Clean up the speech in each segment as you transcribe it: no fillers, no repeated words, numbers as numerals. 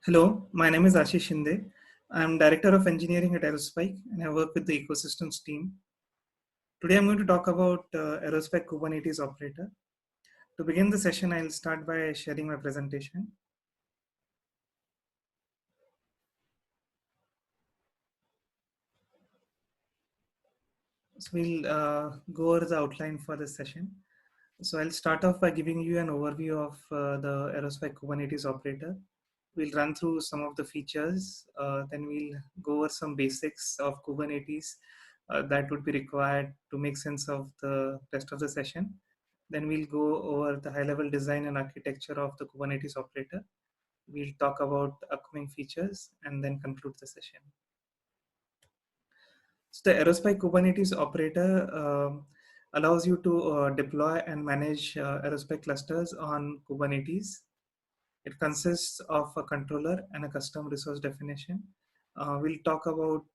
Hello, my name is Ashish Shinde. I'm Director of Engineering at Aerospike and I work with the ecosystems team. Today I'm going to talk about Aerospike Kubernetes operator. To begin the session, I'll start by sharing my presentation. So we'll go over the outline for this session. So I'll start off by giving you an overview of the Aerospike Kubernetes operator. We'll run through some of the features, then we'll go over some basics of Kubernetes that would be required to make sense of the rest of the session. Then we'll go over the high-level design and architecture of the Kubernetes operator. We'll talk about upcoming features and then conclude the session. So the Aerospike Kubernetes operator allows you to deploy and manage Aerospike clusters on Kubernetes. It consists of a controller and a custom resource definition. We'll talk about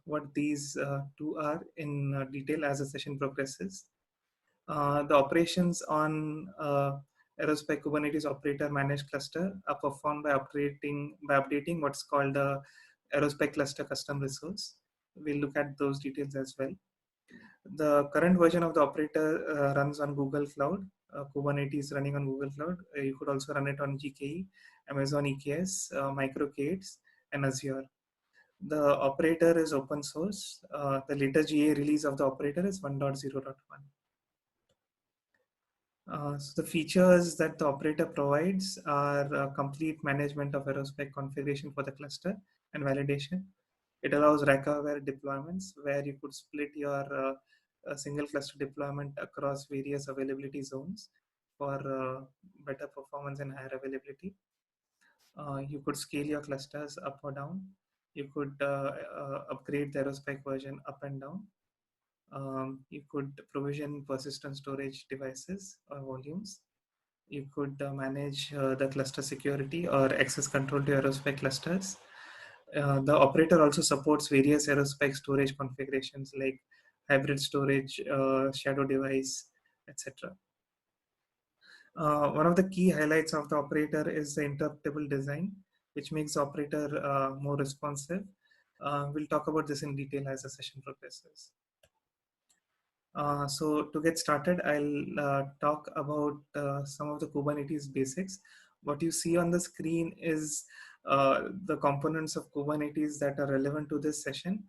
what these two are in detail as the session progresses. The operations on Aerospike Kubernetes operator managed cluster are performed by updating what's called a Aerospike cluster custom resource. We'll look at those details as well. The current version of the operator runs on Google Cloud. Kubernetes running on Google Cloud. You could also run it on GKE, Amazon EKS, MicroK8s, and Azure. The operator is open source. The latest GA release of the operator is 1.0.1. So the features that the operator provides are complete management of Aerospike configuration for the cluster and validation. It allows rack-aware deployments where you could split your single cluster deployment across various availability zones for better performance and higher availability. You could scale your clusters up or down. You could upgrade the Aerospike version up and down. You could provision persistent storage devices or volumes. You could manage the cluster security or access control to Aerospike clusters. The operator also supports various Aerospike storage configurations like hybrid storage, shadow device, etc. One of the key highlights of the operator is the interruptible design, which makes the operator more responsive. We'll talk about this in detail as the session progresses. So to get started, I'll talk about some of the Kubernetes basics. What you see on the screen is the components of Kubernetes that are relevant to this session.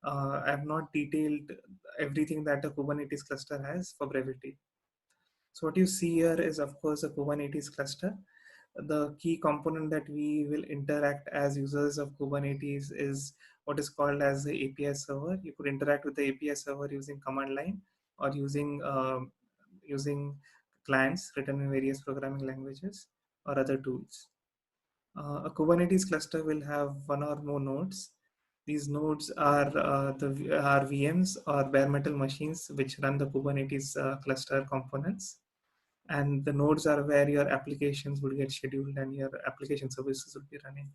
I have not detailed everything that a Kubernetes cluster has for brevity. So what you see here is, of course, a Kubernetes cluster. The key component that we will interact as users of Kubernetes is what is called as the API server. You could interact with the API server using command line or using clients written in various programming languages or other tools. A Kubernetes cluster will have one or more nodes. These nodes are VMs or bare metal machines which run the Kubernetes cluster components. And the nodes are where your applications would get scheduled and your application services would be running.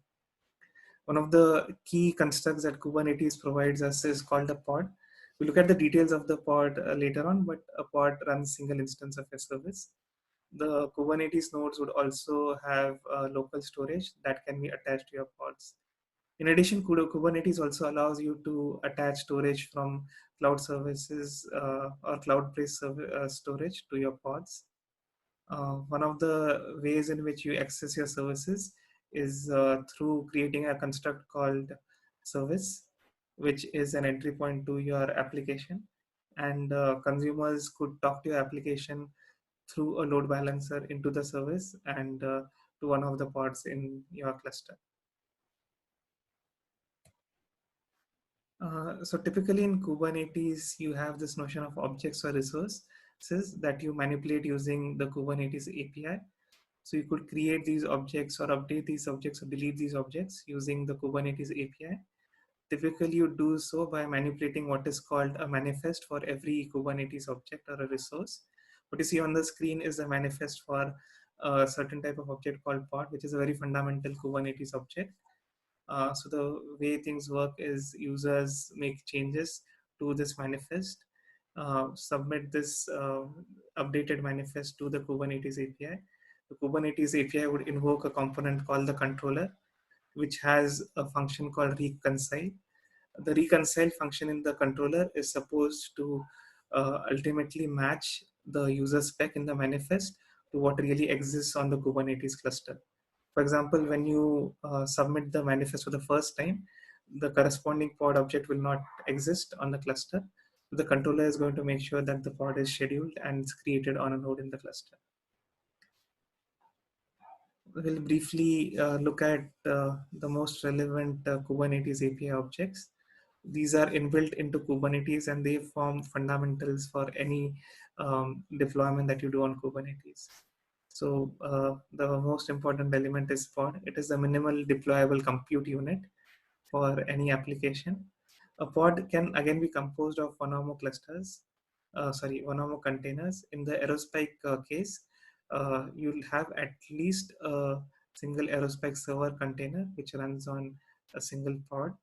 One of the key constructs that Kubernetes provides us is called a pod. We look at the details of the pod later on, but a pod runs single instance of a service. The Kubernetes nodes would also have local storage that can be attached to your pods. In addition, Kubernetes also allows you to attach storage from cloud services or cloud-based storage to your pods. One of the ways in which you access your services is through creating a construct called service, which is an entry point to your application. And consumers could talk to your application through a load balancer into the service and to one of the pods in your cluster. So typically in Kubernetes, you have this notion of objects or resources that you manipulate using the Kubernetes API. So you could create these objects or update these objects or delete these objects using the Kubernetes API. Typically, you do so by manipulating what is called a manifest for every Kubernetes object or a resource. What you see on the screen is a manifest for a certain type of object called pod, which is a very fundamental Kubernetes object. So the way things work is users make changes to this manifest, submit this updated manifest to the Kubernetes API. The Kubernetes API would invoke a component called the controller. which has a function called reconcile. The reconcile function in the controller is supposed to ultimately match the user spec in the manifest to what really exists on the Kubernetes cluster. For example, when you submit the manifest for the first time, the corresponding pod object will not exist on the cluster. The controller is going to make sure that the pod is scheduled and it's created on a node in the cluster. We'll briefly look at the most relevant Kubernetes API objects. These are inbuilt into Kubernetes and they form fundamentals for any deployment that you do on Kubernetes. So the most important element is pod. It is the minimal deployable compute unit for any application. A pod can again be composed of one or more clusters, one or more containers. In the Aerospike case, you'll have at least a single Aerospike server container which runs on a single pod.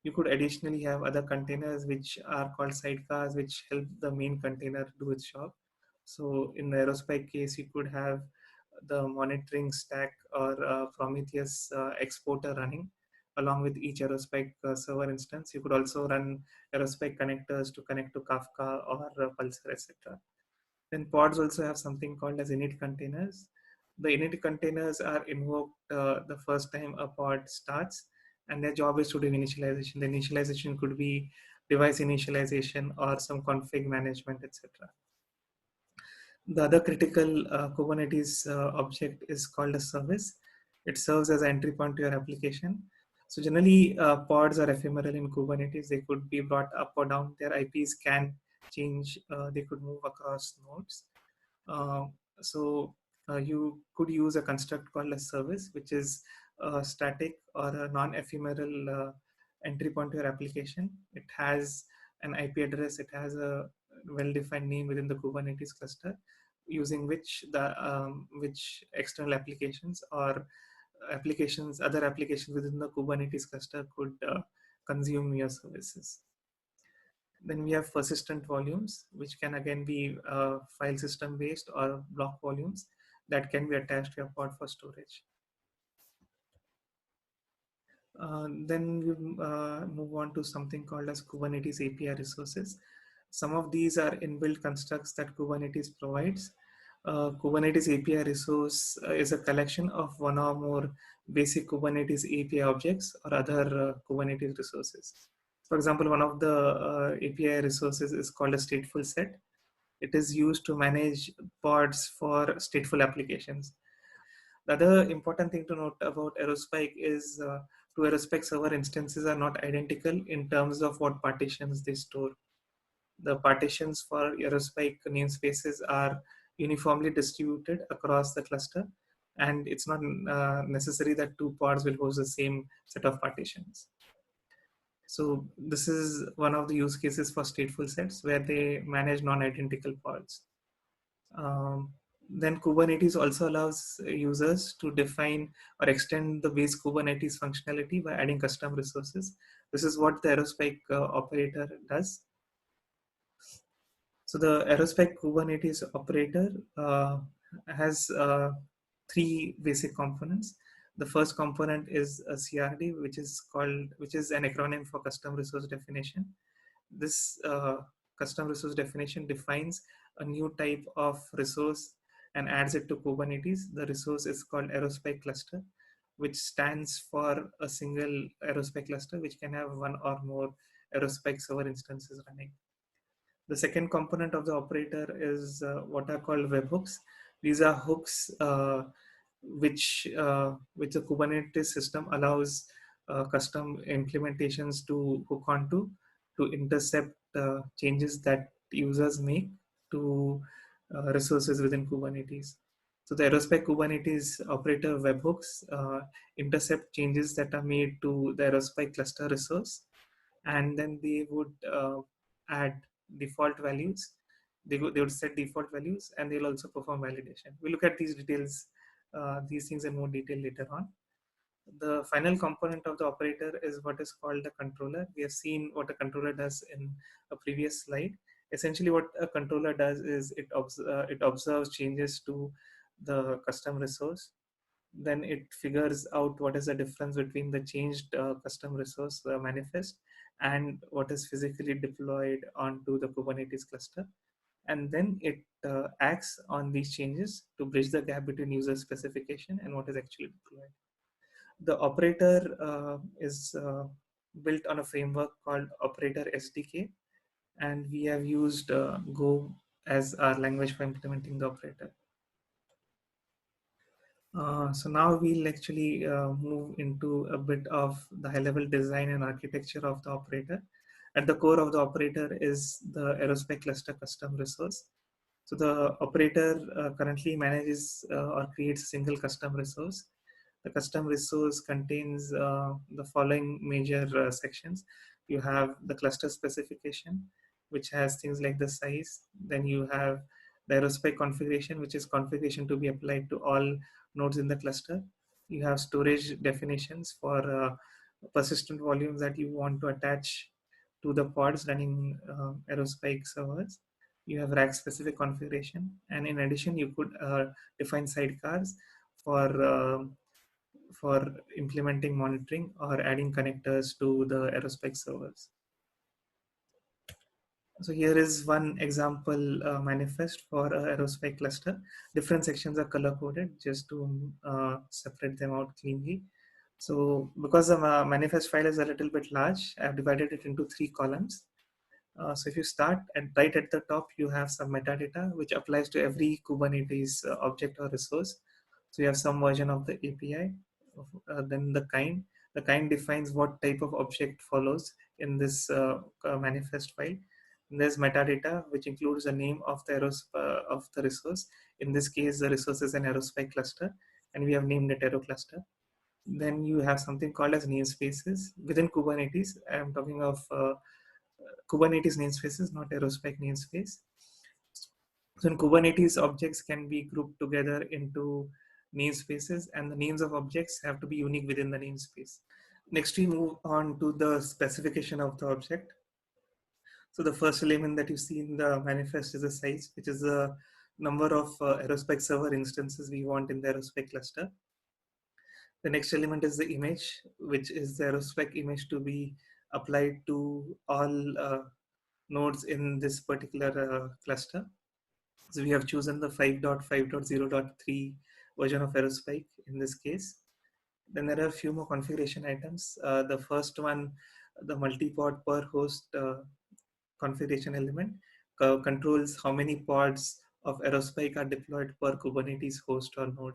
You could additionally have other containers which are called sidecars, which help the main container do its job. So in the Aerospike case, you could have the monitoring stack or Prometheus exporter running along with each Aerospike server instance. You could also run Aerospike connectors to connect to Kafka or Pulsar, etc. Then pods also have something called as init containers. The init containers are invoked the first time a pod starts, and their job is to do initialization. The initialization could be device initialization or some config management, etc. The other critical Kubernetes object is called a service. It serves as an entry point to your application. So generally, pods are ephemeral in Kubernetes. They could be brought up or down. Their IPs can change. They could move across nodes. Uh, so you could use a construct called a service, which is a static or a non-ephemeral entry point to your application. It has an IP address. It has a well-defined name within the Kubernetes cluster, using which external applications or other applications within the Kubernetes cluster could consume your services. Then we have persistent volumes, which can again be file system based or block volumes that can be attached to your pod for storage. Then we move on to something called as Kubernetes API resources. Some of these are inbuilt constructs that Kubernetes provides. Kubernetes API resource is a collection of one or more basic Kubernetes API objects or other Kubernetes resources. For example, one of the API resources is called a stateful set. It is used to manage pods for stateful applications. The other important thing to note about Aerospike is two Aerospike server instances are not identical in terms of what partitions they store. The partitions for Aerospike namespaces are uniformly distributed across the cluster, and it's not necessary that two pods will host the same set of partitions. So this is one of the use cases for stateful sets where they manage non-identical pods. Then Kubernetes also allows users to define or extend the base Kubernetes functionality by adding custom resources. This is what the Aerospike operator does. So the Aerospike Kubernetes operator has three basic components. The first component is a CRD, which is an acronym for custom resource definition. This custom resource definition defines a new type of resource and adds it to Kubernetes. The resource is called Aerospike cluster, which stands for a single Aerospike cluster, which can have one or more Aerospike server instances running. The second component of the operator is what are called webhooks. These are hooks which the Kubernetes system allows custom implementations to hook onto to intercept changes that users make to resources within Kubernetes. So the Aerospike Kubernetes operator webhooks intercept changes that are made to the Aerospike cluster resource, and then they would add default values. They would set default values, and they'll also perform validation. We'll look at these things in more detail later on. The final component of the operator is what is called the controller. We have seen what a controller does in a previous slide. Essentially, what a controller does is it observes changes to the custom resource. Then it figures out what is the difference between the changed custom resource manifest and what is physically deployed onto the Kubernetes cluster. And then it acts on these changes to bridge the gap between user specification and what is actually deployed. The operator is built on a framework called Operator SDK, and we have used Go as our language for implementing the operator. So now we'll actually move into a bit of the high-level design and architecture of the operator. At the core of the operator is the Aerospec cluster custom resource. So the operator currently manages or creates a single custom resource. The custom resource contains the following major sections. You have the cluster specification, which has things like the size. Then you have the Aerospec configuration, which is configuration to be applied to all nodes in the cluster. You have storage definitions for persistent volumes that you want to attach to the pods running Aerospike servers. You have rack specific configuration, and in addition, you could define sidecars for for implementing monitoring or adding connectors to the Aerospike servers. So here is one example manifest for a Aerospike cluster. Different sections are color coded just to separate them out cleanly. So because the manifest file is a little bit large, I've divided it into 3 columns. So if you start and right at the top, you have some metadata which applies to every Kubernetes object or resource. So you have some version of the API, then the kind. The kind defines what type of object follows in this manifest file. And there's metadata, which includes the name of the resource. In this case, the resource is an Aerospike cluster, and we have named it Aero cluster. Then you have something called as namespaces within Kubernetes. I'm talking of Kubernetes namespaces, not Aerospike namespace. So in Kubernetes, objects can be grouped together into namespaces, and the names of objects have to be unique within the namespace. Next, we move on to the specification of the object. So the first element that you see in the manifest is the size, which is the number of Aerospike server instances we want in the Aerospike cluster. The next element is the image, which is the Aerospike image to be applied to all nodes in this particular cluster. So we have chosen the 5.5.0.3 version of Aerospike in this case. Then there are a few more configuration items. The first one, the multi-pod per host configuration element, controls how many pods of Aerospike are deployed per Kubernetes host or node.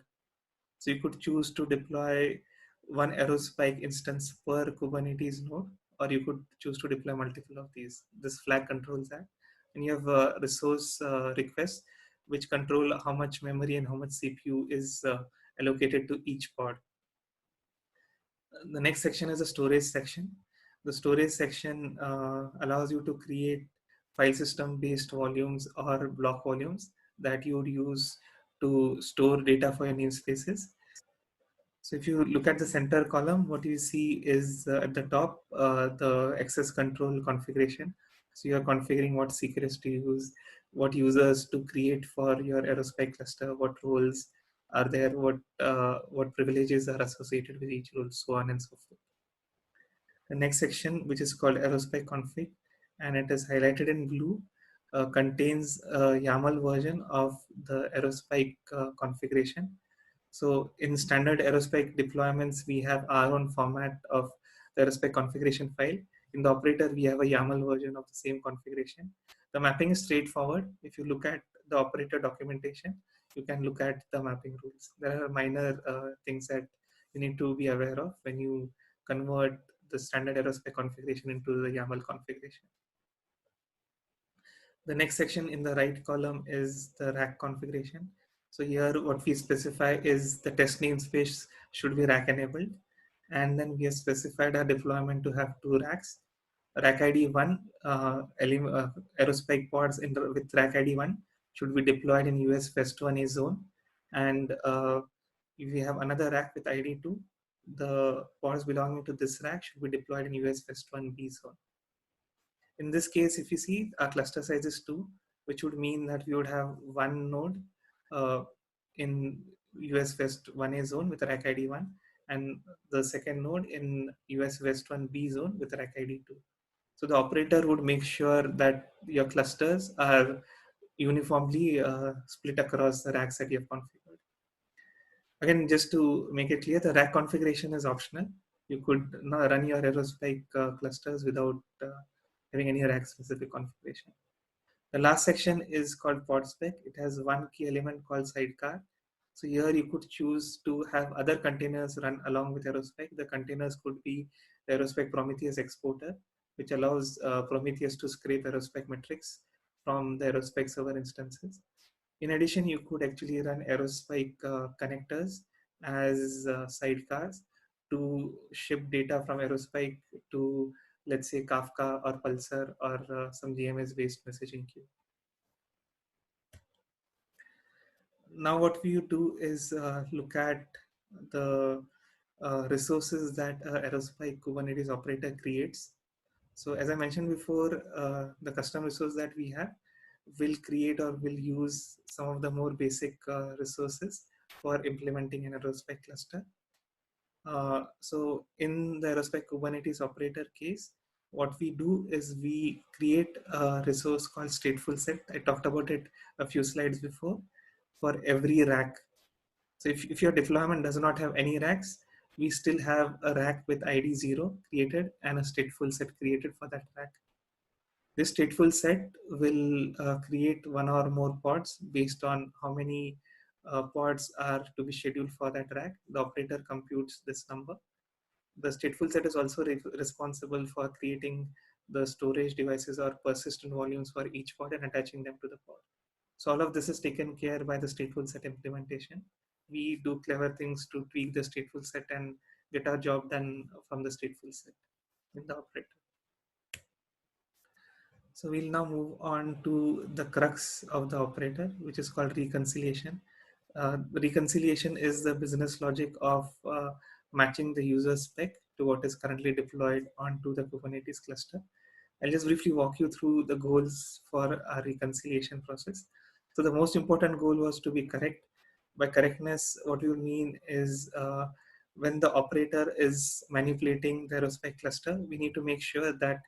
So you could choose to deploy one Aerospike instance per Kubernetes node, or you could choose to deploy multiple of these. This flag controls that. And you have resource requests, which control how much memory and how much CPU is allocated to each pod. The next section is a storage section. The storage section allows you to create file system based volumes or block volumes that you would use to store data for your namespaces. So if you look at the center column, what you see is at the top, the access control configuration. So you're configuring what secrets to use, what users to create for your Aerospike cluster, what roles are there, what privileges are associated with each role, so on and so forth. The next section, which is called Aerospike config, and it is highlighted in blue, contains a YAML version of the Aerospike configuration. So in standard Aerospike deployments, we have our own format of the Aerospike configuration file. In the operator, we have a YAML version of the same configuration. The mapping is straightforward. If you look at the operator documentation, you can look at the mapping rules. There are minor things that you need to be aware of when you convert the standard Aerospike configuration into the YAML configuration. The next section in the right column is the rack configuration. So here what we specify is the test namespace should be rack enabled. And then we have specified our deployment to have 2 racks. Rack ID 1, Aerospike pods with rack ID 1 should be deployed in US Fest 1A zone. And if we have another rack with ID 2, the pods belonging to this rack should be deployed in US Fest 1B zone. In this case, if you see, our cluster size is 2, which would mean that we would have one node in US West 1A zone with rack ID 1, and the second node in US West 1B zone with rack ID 2. So the operator would make sure that your clusters are uniformly split across the racks that you have configured. Again, just to make it clear, the rack configuration is optional. You could run your Aerospike clusters without having any rack specific configuration. The last section is called pod spec. It has one key element called sidecar. So here you could choose to have other containers run along with Aerospec. The containers could be the Aerospec Prometheus exporter, which allows Prometheus to scrape Aerospec metrics from the Aerospec server instances. In addition, you could actually run Aerospike connectors as sidecars to ship data from Aerospike to, let's say, Kafka or Pulsar or some GMS-based messaging queue. Now what we do is look at the resources that Aerospike Kubernetes operator creates. So as I mentioned before, the custom resource that we have will create or will use some of the more basic resources for implementing an Aerospike cluster. So in the Aerospike Kubernetes operator case, what we do is we create a resource called stateful set. I talked about it a few slides before for every rack. So if your deployment does not have any racks, we still have a rack with ID 0 created and a stateful set created for that rack. This stateful set will create one or more pods based on how many pods are to be scheduled for that rack. The operator computes this number. The stateful set is also responsible for creating the storage devices or persistent volumes for each pod and attaching them to the pod. So all of this is taken care by the stateful set implementation. We do clever things to tweak the stateful set and get our job done from the stateful set in the operator. So we'll now move on to the crux of the operator, which is called reconciliation. Reconciliation is the business logic of matching the user spec to what is currently deployed onto the Kubernetes cluster. I'll just briefly walk you through the goals for our reconciliation process. So the most important goal was to be correct. By correctness, what we mean is when the operator is manipulating the Aerospec cluster, we need to make sure that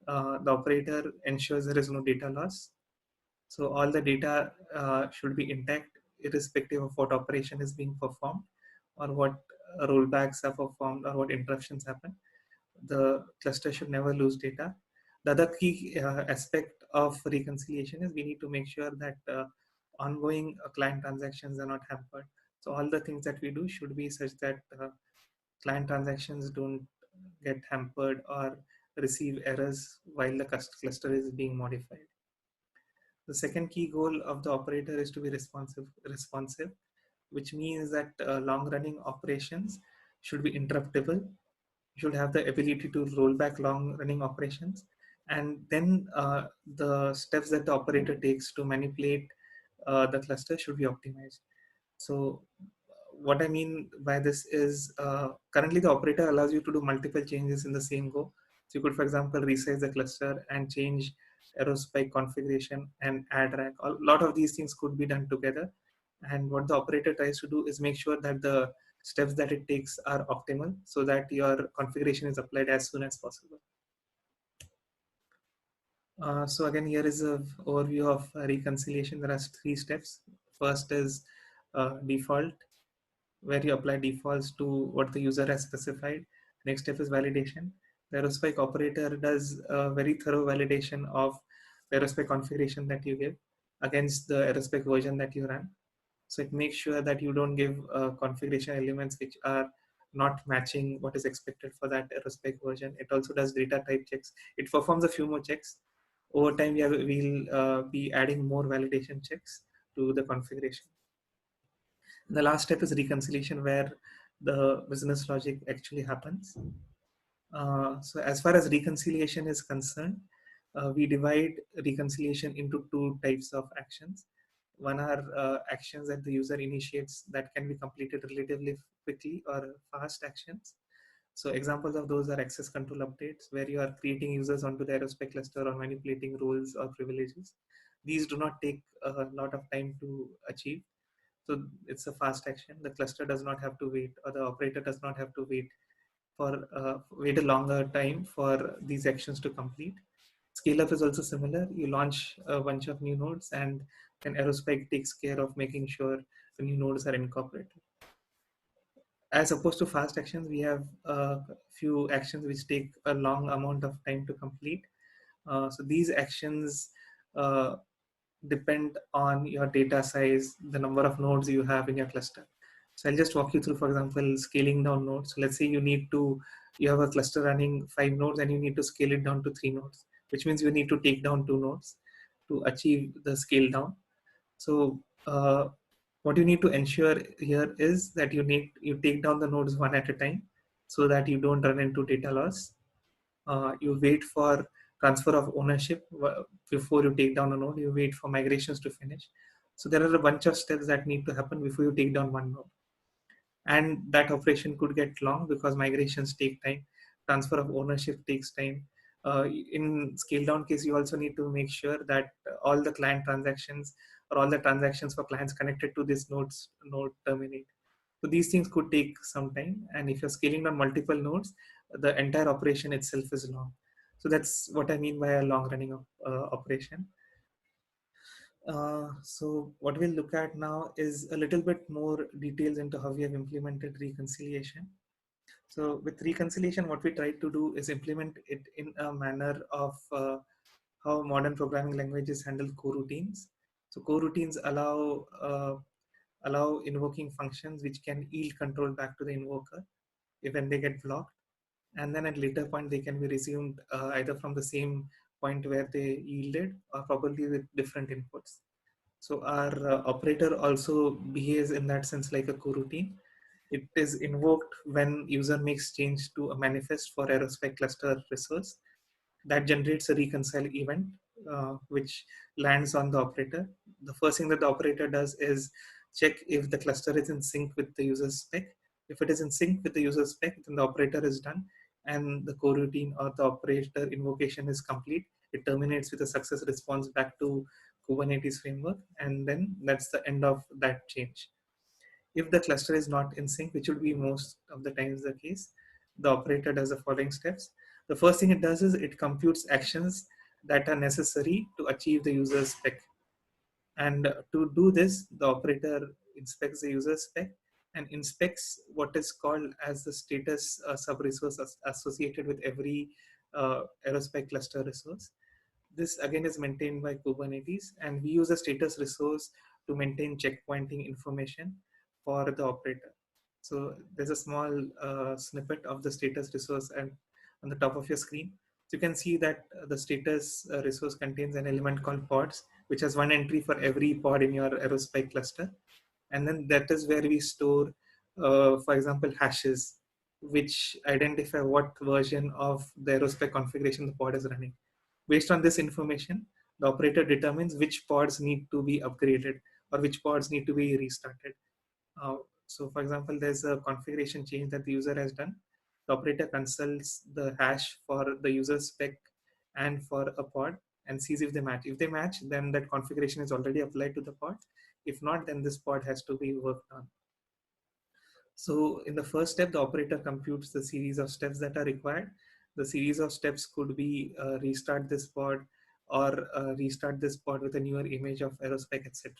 the operator ensures there is no data loss. So all the data should be intact, irrespective of what operation is being performed or what rollbacks are performed or what interruptions happen. The cluster should never lose data. The other key aspect of reconciliation is we need to make sure that ongoing client transactions are not hampered. So all the things that we do should be such that client transactions don't get hampered or receive errors while the cluster is being modified. The second key goal of the operator is to be responsive, which means that long-running operations should be interruptible. You should have the ability to roll back long-running operations, and then the steps that the operator takes to manipulate the cluster should be optimized. So what I mean by this is currently the operator allows you to do multiple changes in the same go. So you could, for example, resize the cluster and change Aerospike configuration and add rack. A lot of these things could be done together. And what the operator tries to do is make sure that the steps that it takes are optimal so that your configuration is applied as soon as possible. So again, here is an overview of reconciliation. There are three steps. First is default, where you apply defaults to what the user has specified. Next step is validation. The Aerospike operator does a very thorough validation of the Aerospike configuration that you give against the Aerospike version that you run. So it makes sure that you don't give configuration elements which are not matching what is expected for that Aerospike version. It also does data type checks. It performs a few more checks. Over time, we'll be adding more validation checks to the configuration. The last step is reconciliation, where the business logic actually happens. So as far as reconciliation is concerned, we divide reconciliation into two types of actions. One are actions that the user initiates that can be completed relatively quickly, or fast actions. So examples of those are access control updates, where you are creating users onto the Aerospec cluster or manipulating roles or privileges. These do not take a lot of time to achieve. So it's a fast action. The cluster does not have to wait, or the operator does not have to wait a longer time for these actions to complete. Scale up is also similar. You launch a bunch of new nodes, and then Aerospike takes care of making sure the new nodes are incorporated. As opposed to fast actions, we have a few actions which take a long amount of time to complete. So these actions uh, depend on your data size, the number of nodes you have in your cluster. So I'll just walk you through, for example, scaling down nodes. So let's say you have a cluster running 5 nodes and you need to scale it down to 3 nodes, which means you need to take down 2 nodes to achieve the scale down. So what you need to ensure here is that you take down the nodes one at a time so that you don't run into data loss. You wait for transfer of ownership before you take down a node. You wait for migrations to finish. So there are a bunch of steps that need to happen before you take down one node, and that operation could get long because migrations take time, transfer of ownership takes time. In scale down case, you also need to make sure that all the client transactions or all the transactions for clients connected to this node terminate. So these things could take some time, and if you're scaling down multiple nodes, the entire operation itself is long. So that's what I mean by a long running operation. So what we'll look at now is a little bit more details into how we have implemented reconciliation. So with reconciliation, what we try to do is implement it in a manner of how modern programming languages handle coroutines. So coroutines allow invoking functions which can yield control back to the invoker when they get blocked, and then at later point they can be resumed either from the same point where they yielded or probably with different inputs. So our operator also behaves in that sense like a coroutine. It is invoked when user makes change to a manifest for Aerospike cluster resource. That generates a reconcile event which lands on the operator. The first thing that the operator does is check if the cluster is in sync with the user spec. If it is in sync with the user spec, then the operator is done and the coroutine or the operator invocation is complete. It terminates with a success response back to Kubernetes framework, and then that's the end of that change. If the cluster is not in sync, which would be most of the times the case, the operator does the following steps. The first thing it does is it computes actions that are necessary to achieve the user spec. And to do this, the operator inspects the user spec and inspects what is called as the status sub-resource associated with every Aerospike cluster resource. This again is maintained by Kubernetes, and we use a status resource to maintain checkpointing information for the operator. So there's a small snippet of the status resource and on the top of your screen. So you can see that the status resource contains an element called pods, which has one entry for every pod in your Aerospike cluster. And then that is where we store, for example, hashes, which identify what version of the Aerospike configuration the pod is running. Based on this information, the operator determines which pods need to be upgraded or which pods need to be restarted. Uh, so for example, there's a configuration change that the user has done. The operator consults the hash for the user spec and for a pod and sees if they match. If they match, then that configuration is already applied to the pod. If not, then this pod has to be worked on. So in the first step, the operator computes the series of steps that are required. The series of steps could be restart this pod or restart this pod with a newer image of Aerospec, etc.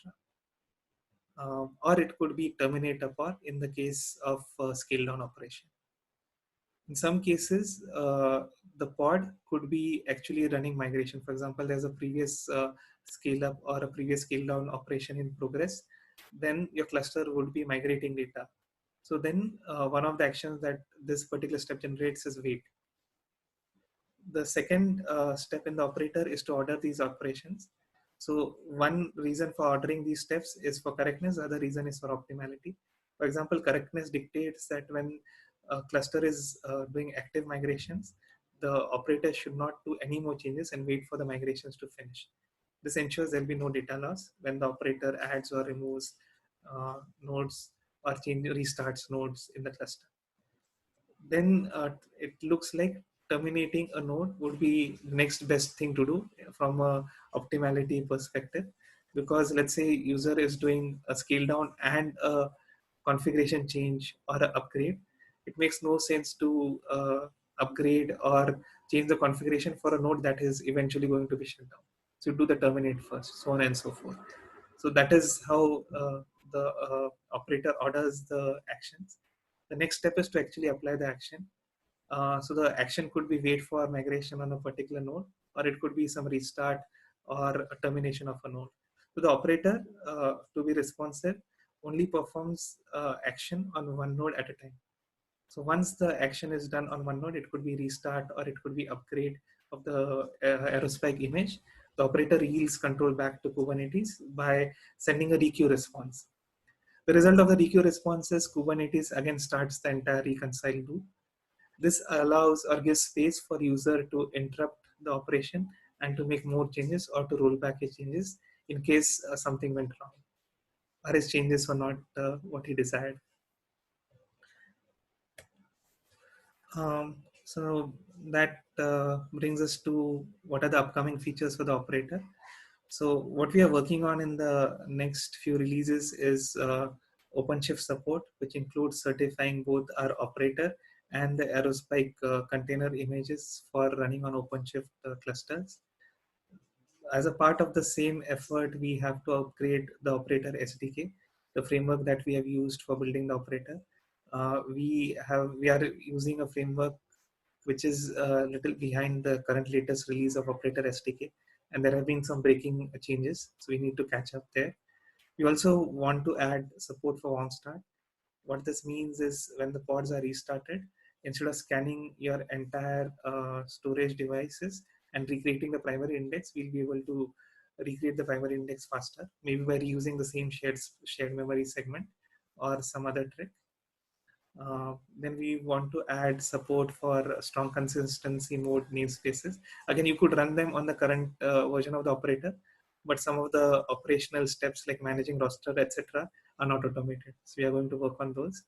Or it could be terminate a pod in the case of scale down operation. In some cases, the pod could be actually running migration. For example, there's a previous scale up or a previous scale down operation in progress. Then your cluster would be migrating data. So then one of the actions that this particular step generates is wait. The second step in the operator is to order these operations. So one reason for ordering these steps is for correctness, the other reason is for optimality. For example, correctness dictates that when a cluster is doing active migrations, the operator should not do any more changes and wait for the migrations to finish. This ensures there will be no data loss when the operator adds or removes nodes or restarts nodes in the cluster. Then it looks like terminating a node would be the next best thing to do from a optimality perspective. because let's say user is doing a scale down and a configuration change or an upgrade, it makes no sense to upgrade or change the configuration for a node that is eventually going to be shut down. So do the terminate first, so on and so forth. So that is how the operator orders the actions. The next step is to actually apply the action. So the action could be wait for migration on a particular node, or it could be some restart or a termination of a node. So the operator, to be responsive, only performs action on one node at a time. So once the action is done on one node, it could be restart or it could be upgrade of the Aerospike image. The operator yields control back to Kubernetes by sending a requeue response. The result of the requeue response is Kubernetes again starts the entire reconcile loop. This allows or gives space for user to interrupt the operation and to make more changes or to roll back his changes in case something went wrong or his changes were not what he desired. So that brings us to what are the upcoming features for the operator. So what we are working on in the next few releases is OpenShift support, which includes certifying both our operator and the Aerospike container images for running on OpenShift clusters. As a part of the same effort, we have to upgrade the operator SDK, the framework that we have used for building the operator. We are using a framework which is a little behind the current latest release of operator SDK, and there have been some breaking changes, so we need to catch up there. We also want to add support for warm start. What this means is when the pods are restarted, instead of scanning your entire storage devices and recreating the primary index, we'll be able to recreate the primary index faster, maybe by reusing the same shared memory segment or some other trick. Then we want to add support for strong consistency mode namespaces. Again, you could run them on the current version of the operator, but some of the operational steps like managing roster, etc., are not automated. So we are going to work on those.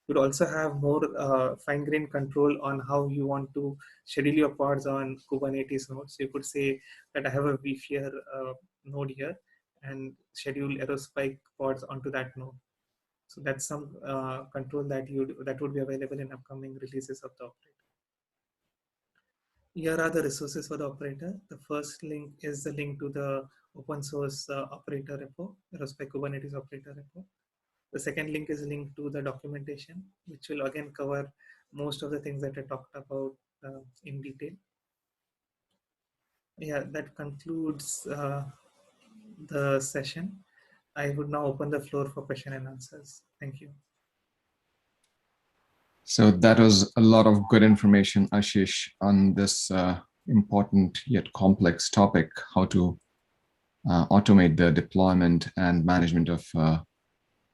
You'd also have more fine-grained control on how you want to schedule your pods on Kubernetes nodes. So you could say that I have a vSphere node here and schedule Aerospike pods onto that node. So that's some control that would be available in upcoming releases of the operator. Here are the resources for the operator. The first link is the link to the open source operator repo, Aerospike Kubernetes operator repo. The second link is linked to the documentation, which will again cover most of the things that I talked about in detail. Yeah, that concludes the session. I would now open the floor for question and answers. Thank you. So that was a lot of good information, Ashish, on this important yet complex topic, how to automate the deployment and management of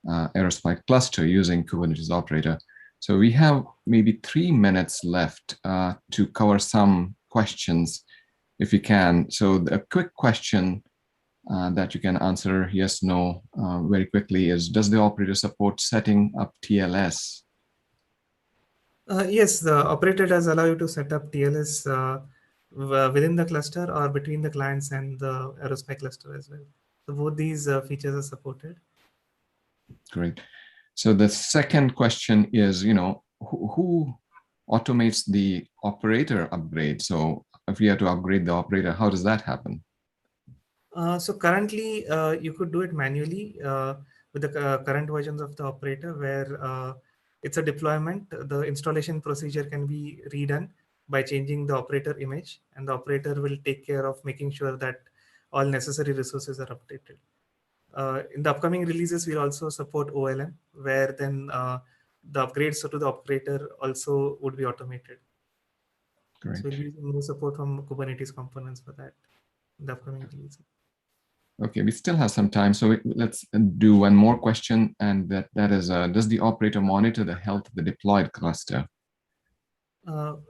Aerospike cluster using Kubernetes operator. So we have maybe 3 minutes left to cover some questions, if you can. So a quick question that you can answer yes, no, very quickly is, does the operator support setting up TLS? Yes, the operator does allow you to set up TLS within the cluster or between the clients and the Aerospike cluster as well. So both these features are supported. Great. So the second question is, who automates the operator upgrade? So if we have to upgrade the operator, how does that happen? So currently, you could do it manually with the current versions of the operator, where it's a deployment. The installation procedure can be redone by changing the operator image, and the operator will take care of making sure that all necessary resources are updated. In the upcoming releases, we'll also support OLM, where then the upgrades to the operator also would be automated. Great. So we'll be using more support from Kubernetes components for that in the upcoming releases. Okay, we still have some time, so let's do one more question, and that is, does the operator monitor the health of the deployed cluster?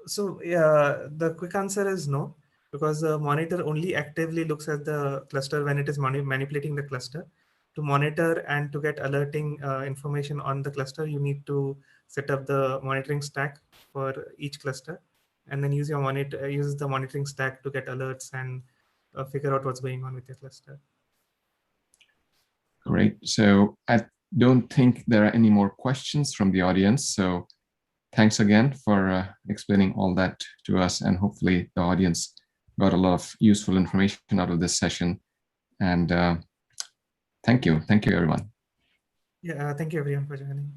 So yeah, the quick answer is no, because the monitor only actively looks at the cluster when it is manipulating the cluster. To monitor and to get alerting information on the cluster, you need to set up the monitoring stack for each cluster, and then use the monitoring stack to get alerts and figure out what's going on with your cluster. Great. So I don't think there are any more questions from the audience. So thanks again for explaining all that to us, and hopefully the audience got a lot of useful information out of this session. And thank you everyone. Yeah, thank you everyone for joining.